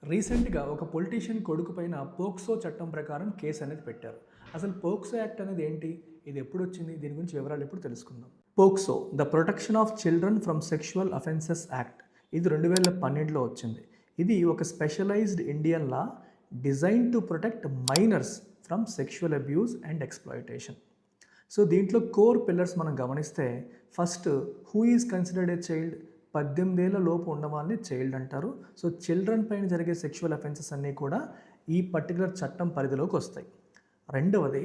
రీసెంట్‌గా ఒక పొలిటీషియన్ కొడుకు పైన పోక్సో చట్టం ప్రకారం కేసు అనేది పెట్టారు. అసలు పోక్సో యాక్ట్ అనేది ఏంటి? ఇది ఎప్పుడొచ్చింది? దీని గురించి వివరాలు ఇప్పుడు తెలుసుకుందాం. POCSO the protection of children from sexual offences act. ఇది 2012లో వచ్చింది. ఇది ఒక specialised Indian law design to protect minors from sexual abuse and exploitation. So దీంట్లో కోర్ పిల్లర్స్ మనం గమనిస్తే first who is considered a child? 18 ఏళ్ల లోపు ఉన్న వాళ్ళని చైల్డ్ అంటారు. సో చిల్డ్రన్ పైన జరిగే సెక్షువల్ అఫెన్సెస్ అన్నీ కూడా ఈ పర్టికులర్ చట్టం పరిధిలోకి వస్తాయి. రెండవది,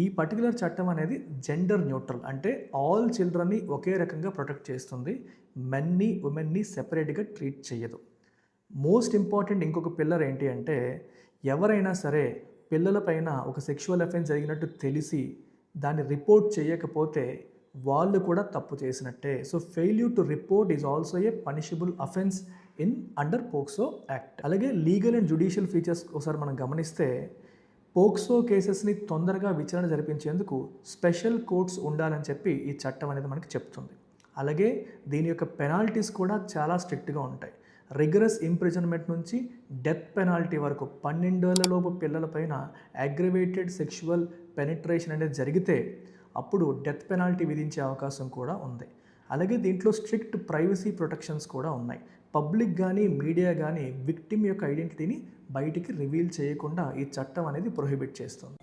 ఈ పర్టికులర్ చట్టం అనేది జెండర్ న్యూట్రల్, అంటే ఆల్ చిల్డ్రన్ని ఒకే రకంగా ప్రొటెక్ట్ చేస్తుంది. మెన్ని ఉమెన్ని సెపరేట్గా ట్రీట్ చేయదు. మోస్ట్ ఇంపార్టెంట్ ఇంకొక పిల్లర్ ఏంటి అంటే, ఎవరైనా సరే పిల్లలపైన ఒక సెక్షువల్ అఫెన్స్ జరిగినట్టు తెలిసి దాన్ని రిపోర్ట్ చేయకపోతే వాళ్ళు కూడా తప్పు చేసినట్టే. So failure to report is also a punishable offence in under POCSO act. అలాగే లీగల్ అండ్ జ్యుడిషియల్ ఫీచర్స్ ఒకసారి మనం గమనిస్తే, పోక్సో కేసెస్ని తొందరగా విచారణ జరిపించేందుకు స్పెషల్ కోర్ట్స్ ఉండాలని చెప్పి ఈ చట్టం అనేది మనకి చెప్తుంది. అలాగే దీని యొక్క పెనాల్టీస్ కూడా చాలా స్ట్రిక్ట్గా ఉంటాయి. రిగరస్ ఇంప్రిజన్మెంట్ నుంచి డెత్ పెనాల్టీ వరకు 12 ఏళ్లలోపు పిల్లలపైన అగ్రివేటెడ్ సెక్షువల్ పెనిట్రేషన్ అనేది జరిగితే అప్పుడు డెత్ పెనాల్టీ విధించే అవకాశం కూడా ఉంది. అలాగే దీంట్లో స్ట్రిక్ట్ ప్రైవసీ ప్రొటెక్షన్స్ కూడా ఉన్నాయి. పబ్లిక్ కానీ మీడియా కానీ విక్టిమ్ యొక్క ఐడెంటిటీని బయటికి రివీల్ చేయకుండా ఈ చట్టం అనేది ప్రొహిబిట్ చేస్తుంది.